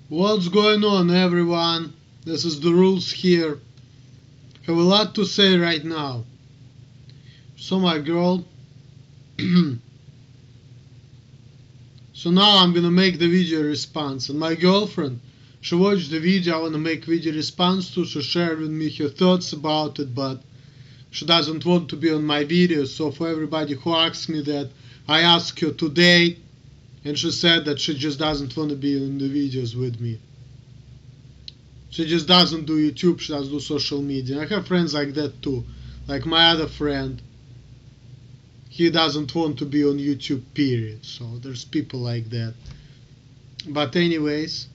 What's going on, everyone? This is the rules here. Have a lot to say right now. So my girl. So now I'm gonna make the video response, and my girlfriend, she watched the video I wanna make video response to, she shared with me her thoughts about it, but she doesn't want to be on my videos. So for everybody who asks me that, I asked her today, and she said that she just doesn't want to be in the videos with me. She just doesn't do YouTube, she doesn't do social media. I have friends like that too. Like my other friend, he doesn't want to be on YouTube, period. So there's people like that. But anyways,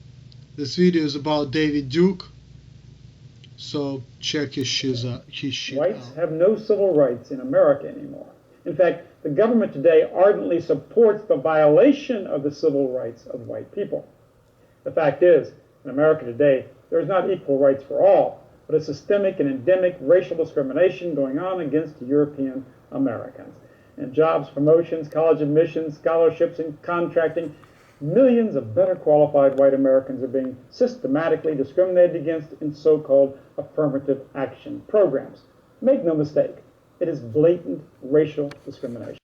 this video is about David Duke. So check his shit out. Whites have no civil rights in America anymore. In fact, the government today ardently supports the violation of the civil rights of white people. The fact is, in America today, there is not equal rights for all, but a systemic and endemic racial discrimination going on against European Americans. In jobs, promotions, college admissions, scholarships, and contracting, millions of better qualified white Americans are being systematically discriminated against in so-called affirmative action programs. Make no mistake, it is blatant racial discrimination.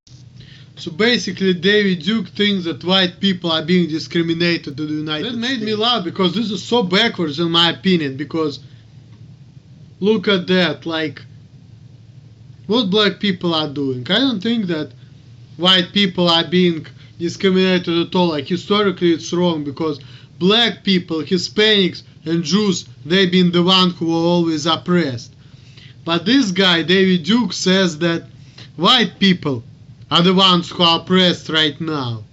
So basically, David Duke thinks that white people are being discriminated in the United States. That made me laugh, because this is so backwards in my opinion, because look at that, like, what black people are doing. I don't think that white people are being discriminated at all. Like, historically it's wrong, because black people, Hispanics and Jews, they've been the ones who were always oppressed. But this guy, David Duke, says that white people are the ones who are oppressed right now.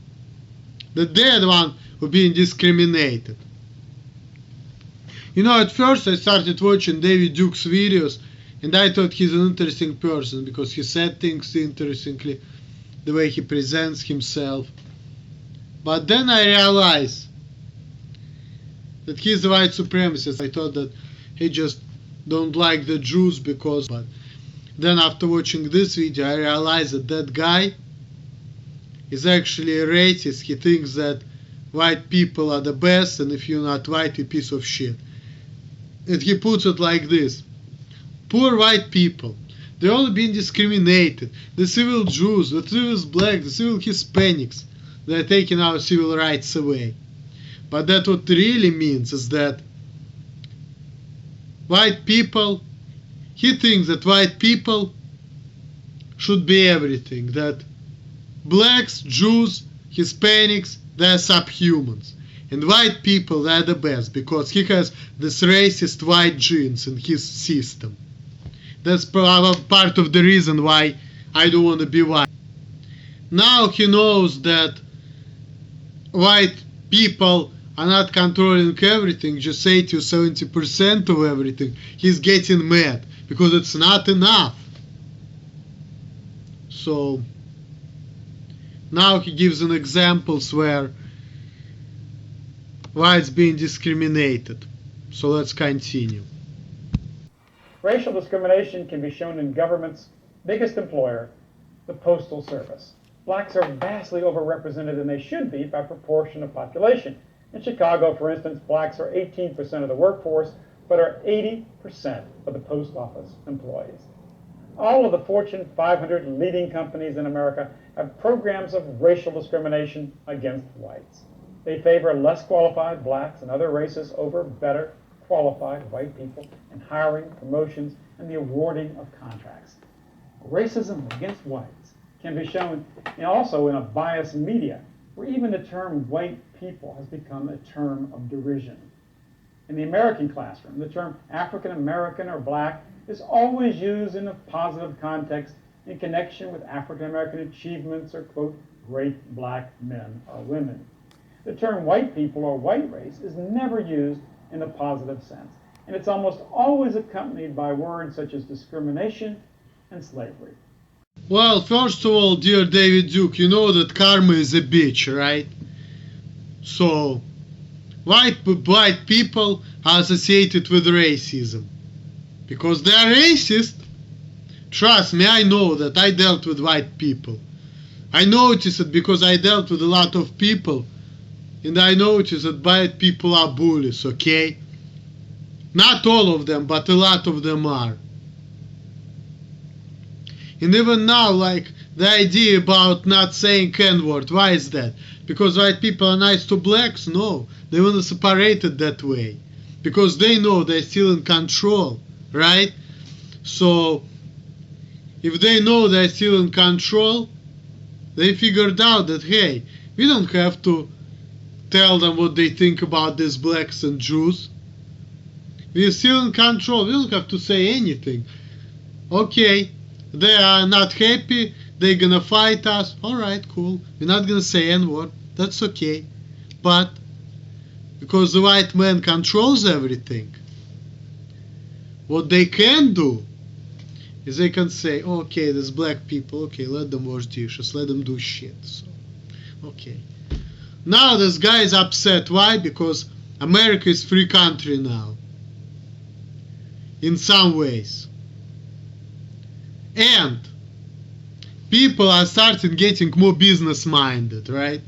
That they're the ones who are being discriminated. You know, at first I started watching David Duke's videos, and I thought he's an interesting person because he said things interestingly, the way he presents himself. But then I realized that he's a white supremacist. I thought that he just don't like the Jews because... But then after watching this video, I realized that that guy is actually a racist. He thinks that white people are the best, and if you're not white, you're a piece of shit. And he puts it like this: poor white people, they're only being discriminated. The civil Jews, the civil blacks, the civil Hispanics, they're taking our civil rights away. But that what really means is that white people, he thinks that white people should be everything. That blacks, Jews, Hispanics, they're subhumans. And white people, they're the best, because he has this racist white genes in his system. That's part of the reason why I don't want to be white. Now he knows that white people are not controlling everything, just 80 or 70% of everything. He's getting mad because it's not enough. So now he gives an examples where whites being discriminated. So let's continue. Racial discrimination can be shown in government's biggest employer, the Postal Service. Blacks are vastly overrepresented, and they should be, by proportion of population. In Chicago, for instance, blacks are 18% of the workforce, but are 80% of the post office employees. All of the Fortune 500 leading companies in America have programs of racial discrimination against whites. They favor less qualified blacks and other races over better qualified white people in hiring, promotions, and the awarding of contracts. Racism against whites can be shown also in a biased media, where even the term white people has become a term of derision. In the American classroom, the term African American or black is always used in a positive context in connection with African American achievements or, quote, great black men or women. The term white people or white race is never used in a positive sense, and it's almost always accompanied by words such as discrimination and slavery. Well, first of all, dear David Duke, you know that karma is a bitch, right? So, white people are associated with racism. Because they are racist. Trust me, I know that. I dealt with white people. I noticed it because I dealt with a lot of people and I notice that white people are bullies, okay? Not all of them, but a lot of them are. And even now, like, the idea about not saying N-word, why is that? Because white people are nice to blacks? No, they want to separate it that way. Because they know they're still in control, right? So, if they know they're still in control, they figured out that, hey, we don't have to tell them what they think about these blacks and Jews. We're still in control. We don't have to say anything. Okay, they are not happy. They're gonna fight us. Alright, cool. We're not gonna say N-word. That's okay. But, because the white man controls everything, what they can do is they can say, okay, there's black people. Okay, let them wash dishes. Let them do shit. So, okay. Now this guy is upset. Why? Because America is free country now. In some ways. And people are starting getting more business minded, right?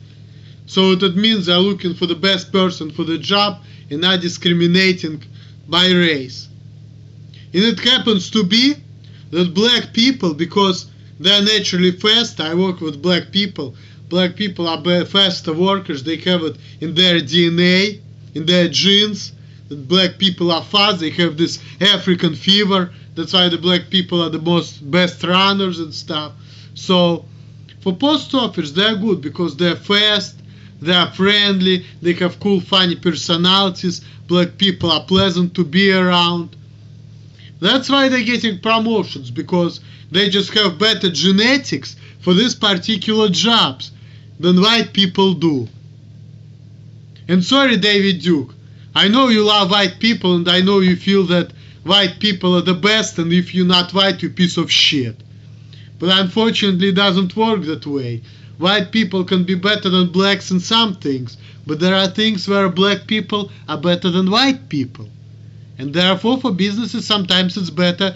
So that means they're looking for the best person for the job and not discriminating by race. And it happens to be that black people, because they're naturally fast, I work with black people are faster workers, they have it in their DNA, in their genes, that black people are fast, they have this African fever, that's why the black people are the best runners and stuff. So for post office they're good because they're fast, they're friendly, they have cool funny personalities, black people are pleasant to be around. That's why they're getting promotions, because they just have better genetics for these particular jobs than white people do. And sorry, David Duke, I know you love white people and I know you feel that white people are the best and if you're not white, you're a piece of shit. But unfortunately, it doesn't work that way. White people can be better than blacks in some things, but there are things where black people are better than white people. And therefore, for businesses, sometimes it's better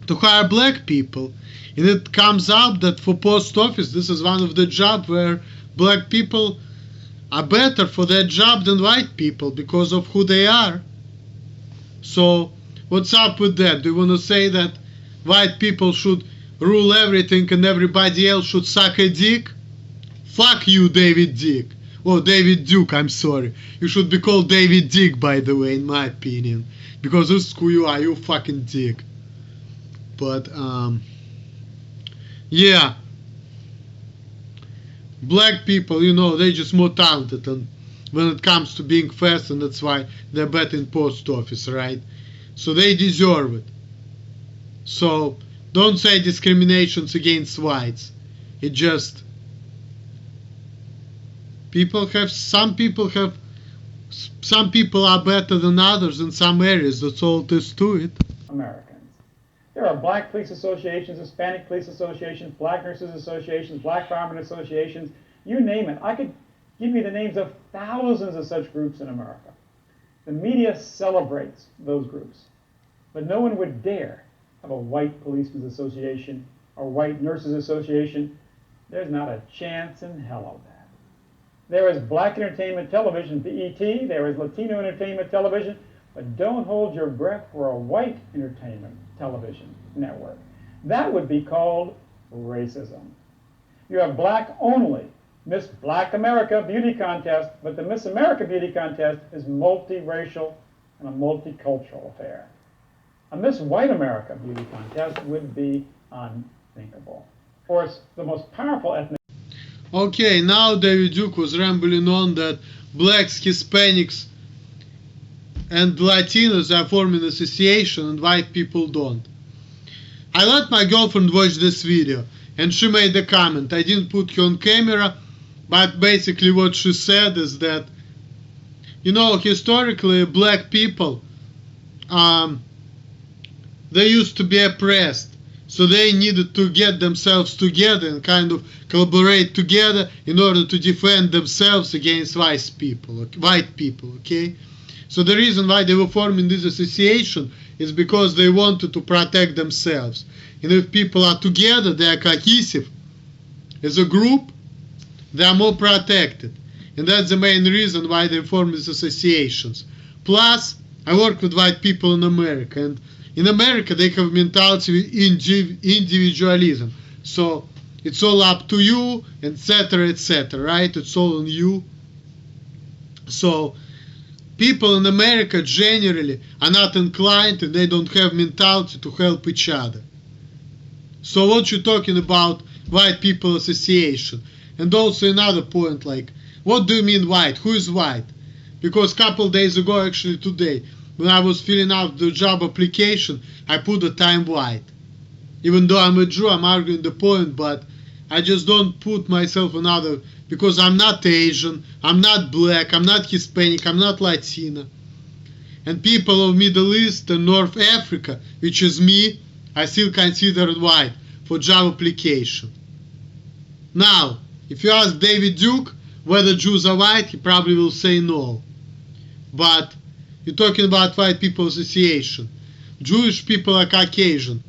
to hire black people. And it comes out that for post office, this is one of the jobs where black people are better for that job than white people because of who they are. So, what's up with that? Do you want to say that white people should rule everything and everybody else should suck a dick? Fuck you, David Dick. Oh, David Duke, I'm sorry. You should be called David Dick, by the way, in my opinion. Because this is who you are, you fucking dick. But, yeah. Black people, you know, they're just more talented and when it comes to being fast, and that's why they're better in post office, right? So they deserve it. So, don't say discriminations against whites. It just... Some people are better than others in some areas. That's all there is to it. Americans. There are black police associations, Hispanic police associations, black nurses associations, black firemen associations, you name it. I could give you the names of thousands of such groups in America. The media celebrates those groups, but no one would dare have a white policemen's association or white nurses association. There's not a chance in hell of that. There is black entertainment television, BET, there is Latino entertainment television, but don't hold your breath for a white entertainment television network. That would be called racism. You have black-only Miss Black America Beauty Contest, but the Miss America Beauty Contest is multiracial and a multicultural affair. A Miss White America Beauty Contest would be unthinkable. Of course, the most powerful ethnic... Okay, now David Duke was rambling on that blacks, Hispanics, and Latinos are forming an association and white people don't. I let my girlfriend watch this video and she made a comment. I didn't put her on camera, but basically what she said is that, you know, historically black people, they used to be oppressed. So they needed to get themselves together and kind of collaborate together in order to defend themselves against white people, okay? So the reason why they were forming this association is because they wanted to protect themselves. And if people are together, they are cohesive. As a group, they are more protected. And that's the main reason why they form these associations. Plus, I work with white people in America, and in America they have mentality of individualism. So it's all up to you, etc., right? It's all on you. So people in America generally are not inclined, and they don't have mentality to help each other. So what you're talking about, white people association? And also another point, like, what do you mean white? Who is white? Because a couple days ago, actually today, when I was filling out the job application, I put the time white. Even though I'm a Jew, I'm arguing the point, but I just don't put myself another, because I'm not Asian, I'm not black, I'm not Hispanic, I'm not Latina. And people of Middle East and North Africa, which is me, I still considered white for job application. Now, if you ask David Duke whether Jews are white, he probably will say no. But you're talking about white people association. Jewish people are Caucasian.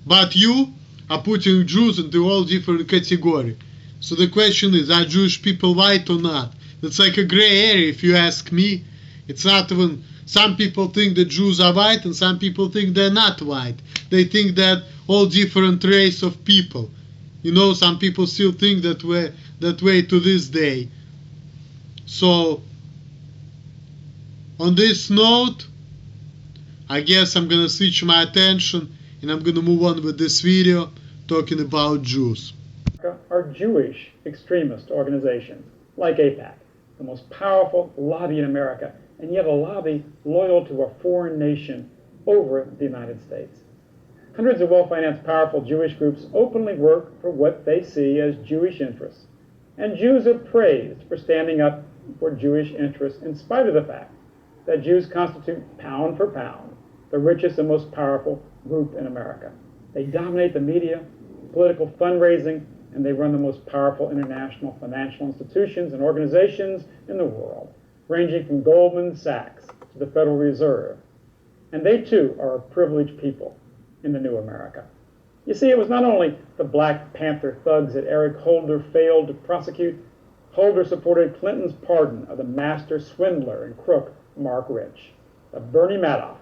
But you are putting Jews into all different categories. So the question is, are Jewish people white or not? It's like a gray area if you ask me. It's not even, some people think that Jews are white and some people think they're not white. They think that all different race of people. You know, some people still think that way to this day. So, on this note, I guess I'm gonna switch my attention and I'm gonna move on with this video talking about Jews. Are Jewish extremist organizations like AIPAC, the most powerful lobby in America, and yet a lobby loyal to a foreign nation over the United States. Hundreds of well-financed, powerful Jewish groups openly work for what they see as Jewish interests, and Jews are praised for standing up for Jewish interests in spite of the fact that Jews constitute, pound for pound, the richest and most powerful group in America. They dominate the media, political fundraising, and they run the most powerful international financial institutions and organizations in the world, ranging from Goldman Sachs to the Federal Reserve. And they too are a privileged people in the new America. You see, it was not only the Black Panther thugs that Eric Holder failed to prosecute. Holder supported Clinton's pardon of the master swindler and crook Mark Rich, the Bernie Madoff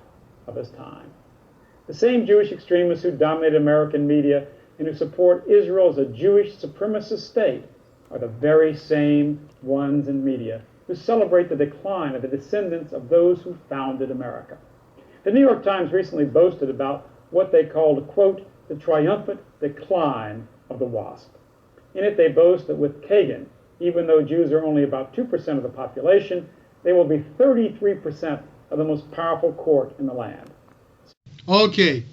of his time. The same Jewish extremists who dominate American media and who support Israel as a Jewish supremacist state are the very same ones in media who celebrate the decline of the descendants of those who founded America. The New York Times recently boasted about what they called, quote, the triumphant decline of the WASP. In it, they boast that with Kagan, even though Jews are only about 2% of the population, they will be 33% of the most powerful court in the land. Okay,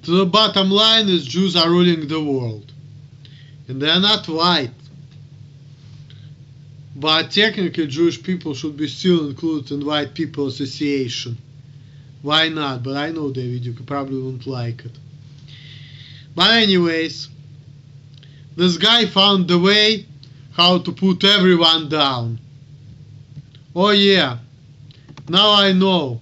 so the bottom line is Jews are ruling the world. And they are not white. But technically Jewish people should be still included in White People Association. Why not? But I know, David, you probably won't like it. But anyways, this guy found the way how to put everyone down. Oh yeah, now I know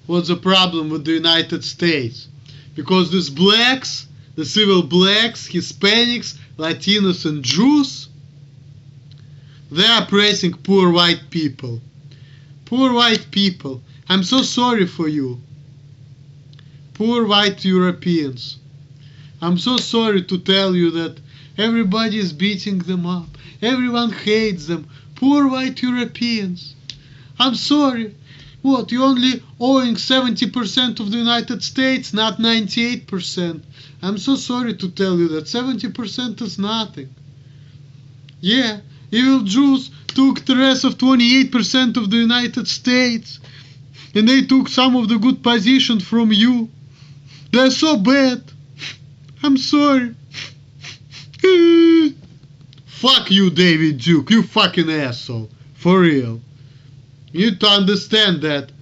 what's the problem with the United States. Because these blacks, the civil blacks, Hispanics, Latinos and Jews, they are oppressing poor white people. Poor white people, I'm so sorry for you. Poor white Europeans. I'm so sorry to tell you that everybody is beating them up. Everyone hates them. Poor white Europeans. I'm sorry. What, you only owing 70% of the United States, not 98%. I'm so sorry to tell you that 70% is nothing. Yeah, evil Jews took the rest of 28% of the United States. And they took some of the good position from you. They're so bad. I'm sorry. Fuck you, David Duke. You fucking asshole. For real. You need to understand that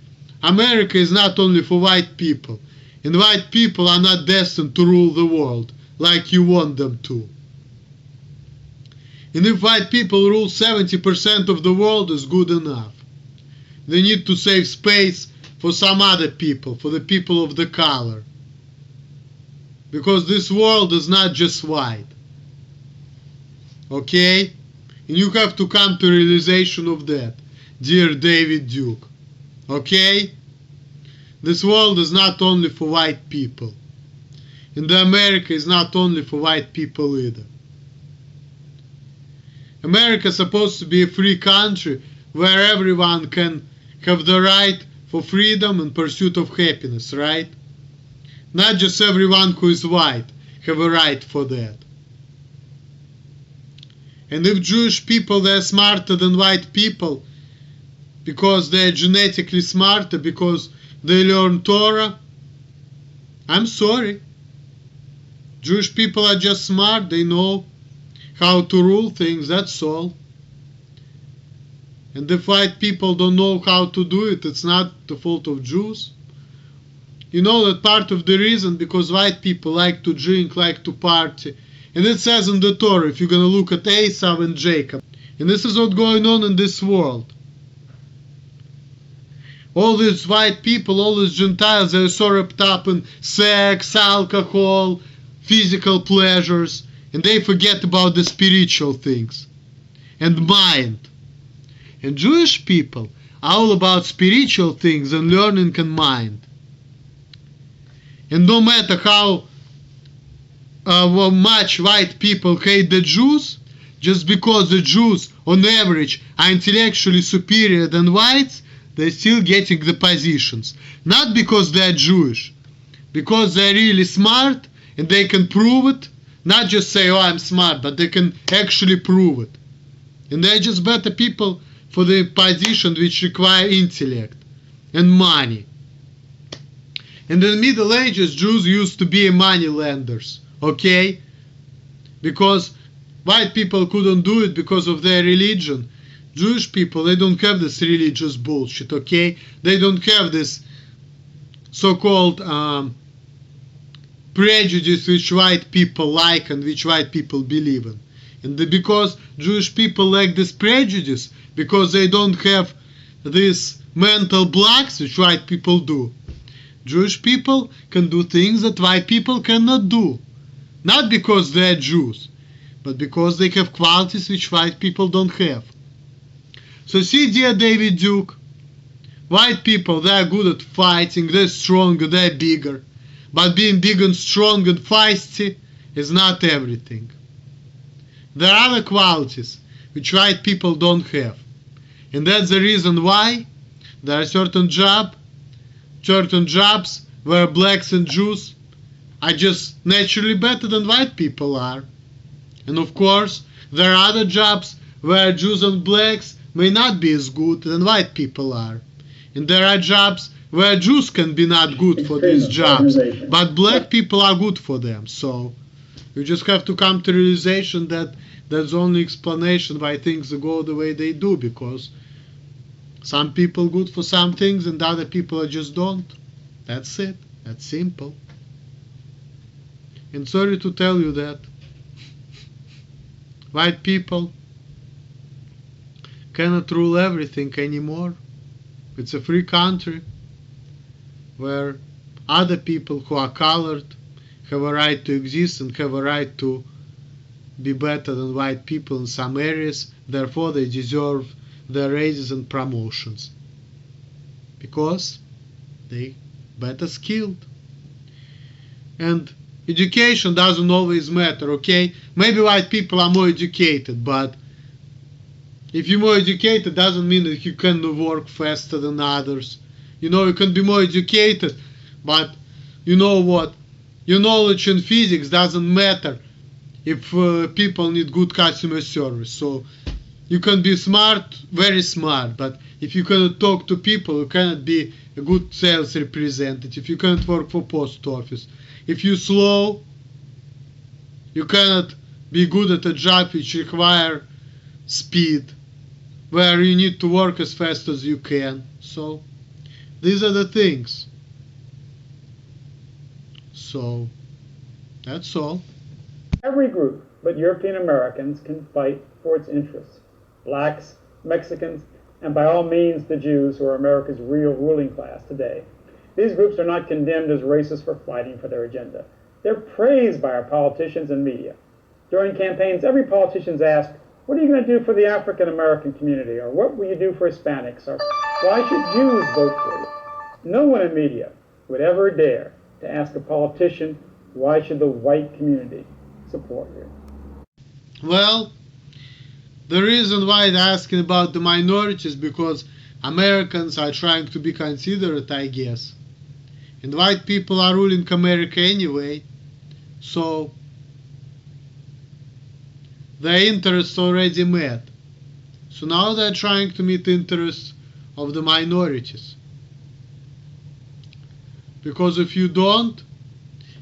America is not only for white people. And white people are not destined to rule the world like you want them to. And if white people rule 70% of the world, is good enough. They need to save space for some other people, for the people of the color. Because this world is not just white. Okay? And you have to come to realization of that, dear David Duke. Okay? This world is not only for white people. And America is not only for white people either. America is supposed to be a free country where everyone can have the right for freedom and pursuit of happiness, right? Not just everyone who is white have a right for that. And if Jewish people, they're smarter than white people because they're genetically smarter, because they learn Torah, I'm sorry. Jewish people are just smart, they know how to rule things, that's all. And if white people don't know how to do it, it's not the fault of Jews. You know that part of the reason because white people like to drink, like to party. And it says in the Torah, if you're going to look at Esau and Jacob. And this is what's going on in this world. All these white people, all these Gentiles, they're so wrapped up in sex, alcohol, physical pleasures. And they forget about the spiritual things. And mind. And Jewish people are all about spiritual things and learning and mind. And no matter how much white people hate the Jews, just because the Jews on average are intellectually superior than whites, they're still getting the positions. Not because they're Jewish, because they're really smart and they can prove it. Not just say, oh, I'm smart, but they can actually prove it. And they're just better people for the position which require intellect and money. In the Middle Ages, Jews used to be money lenders, okay? Because white people couldn't do it because of their religion. Jewish people, they don't have this religious bullshit, okay? They don't have this so-called prejudice which white people like and which white people believe in. And because Jewish people lack this prejudice, because they don't have these mental blocks which white people do. Jewish people can do things that white people cannot do. Not because they're Jews, but because they have qualities which white people don't have. So see, dear David Duke, white people, they're good at fighting, they're stronger, they're bigger. But being big and strong and feisty is not everything. There are other qualities which white people don't have. And that's the reason why there are certain jobs where blacks and Jews are just naturally better than white people are. And of course, there are other jobs where Jews and blacks may not be as good than white people are. And there are jobs where Jews can be not good for these jobs, but black people are good for them. So you just have to come to realization that that's the only explanation why things go the way they do, because some people good for some things and other people just don't. That's it. That's simple. And sorry to tell you that white people cannot rule everything anymore. It's a free country where other people who are colored have a right to exist and have a right to be better than white people in some areas. Therefore, they deserve their raises and promotions because they better skilled. And education doesn't always matter, okay? Maybe white people are more educated, but if you're more educated, doesn't mean that you can work faster than others. You know, you can be more educated, but you know what? Your knowledge in physics doesn't matter if people need good customer service. So you can be smart, very smart, but if you cannot talk to people, you cannot be a good sales representative. You cannot work for post office. If you're slow, you cannot be good at a job which requires speed, where you need to work as fast as you can. So these are the things. So that's all. Every group but European Americans can fight for its interests. Blacks, Mexicans, and by all means the Jews, who are America's real ruling class today. These groups are not condemned as racist for fighting for their agenda. They're praised by our politicians and media. During campaigns, every politician is asked, What are you going to do for the African American community? Or what will you do for Hispanics? Or why should Jews vote for you? No one in media would ever dare to ask a politician, why should the white community support you? Well, the reason why they're asking about the minorities because Americans are trying to be considerate, I guess. And white people are ruling America anyway, so their interests already met. So now they're trying to meet the interests of the minorities. Because if you don't,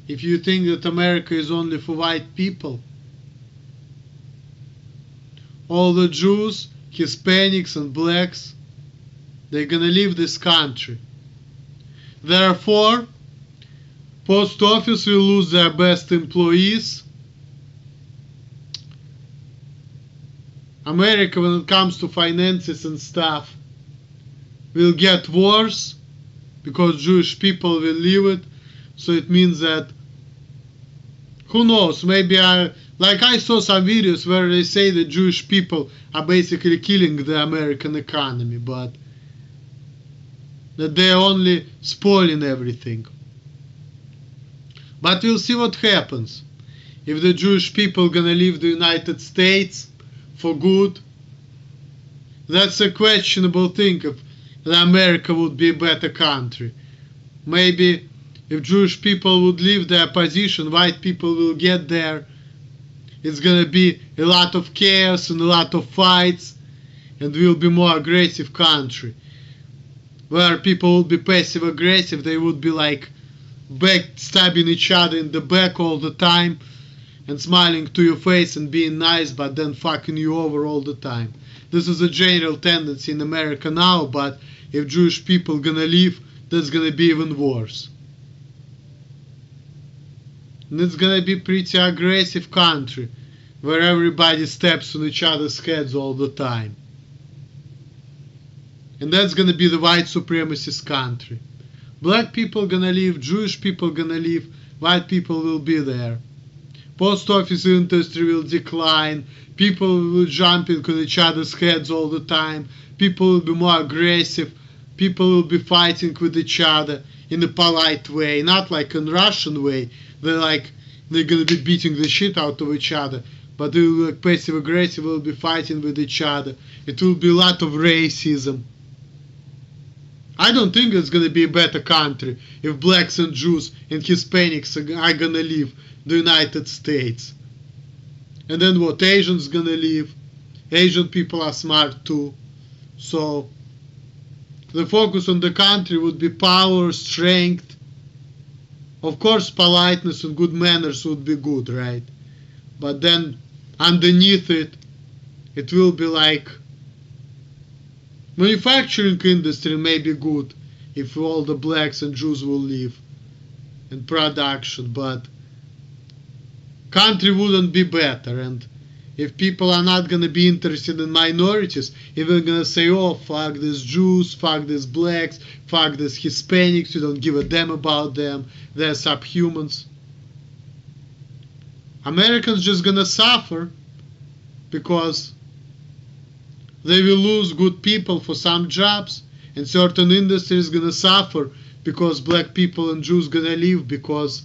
if you think that America is only for white people, all the Jews, Hispanics and blacks, they're gonna leave this country. Therefore, post office will lose their best employees. America, when it comes to finances and stuff, will get worse because Jewish people will leave it. So it means that, who knows, maybe I saw some videos where they say that Jewish people are basically killing the American economy, but that they're only spoiling everything. But we'll see what happens. If the Jewish people gonna leave the United States for good, that's a questionable thing if America would be a better country. Maybe if Jewish people would leave their position, white people will get there. It's gonna be a lot of chaos and a lot of fights, and will be more aggressive country. Where people would be passive aggressive, they would be like backstabbing each other in the back all the time and smiling to your face and being nice, but then fucking you over all the time. This is a general tendency in America now, but if Jewish people gonna leave, that's gonna be even worse. And it's gonna be pretty aggressive country where everybody steps on each other's heads all the time. And that's gonna be the white supremacist country. Black people gonna leave, Jewish people gonna leave, white people will be there. Post office industry will decline, people will jump on each other's heads all the time, people will be more aggressive, people will be fighting with each other in a polite way, not like in Russian way, they're gonna be beating the shit out of each other, but they will be passive aggressive, will be fighting with each other. It will be a lot of racism. I don't think it's gonna be a better country if blacks and Jews and Hispanics are gonna leave the United States. And then what, Asians gonna leave? Asian people are smart too. So the focus on the country would be power, strength. Of course politeness and good manners would be good, right? But then underneath it, it will be like manufacturing industry may be good if all the blacks and Jews will leave in production, but country wouldn't be better. And if people are not gonna be interested in minorities, if they're gonna say, oh, fuck these Jews, fuck these blacks, fuck these Hispanics, you don't give a damn about them, they're subhumans, Americans just gonna suffer because they will lose good people for some jobs, and certain industries gonna suffer because black people and Jews gonna leave because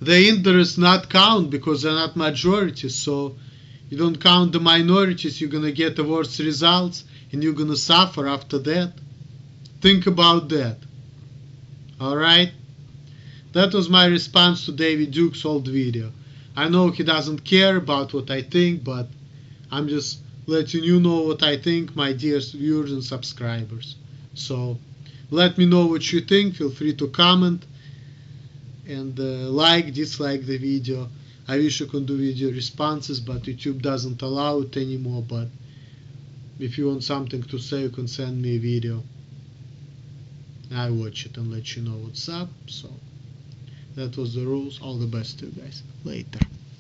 their interests not count because they're not majorities. So you don't count the minorities, you're gonna get the worse results and you're gonna suffer after that. Think about that. Alright? That was my response to David Duke's old video. I know he doesn't care about what I think, but I'm just letting you know what I think, my dear viewers and subscribers. So let me know what you think. Feel free to comment and like, dislike the video. I wish I could do video responses, but YouTube doesn't allow it anymore. But if you want something to say, you can send me a video. I watch it and let you know what's up. So that was the rules. All the best to you guys. Later.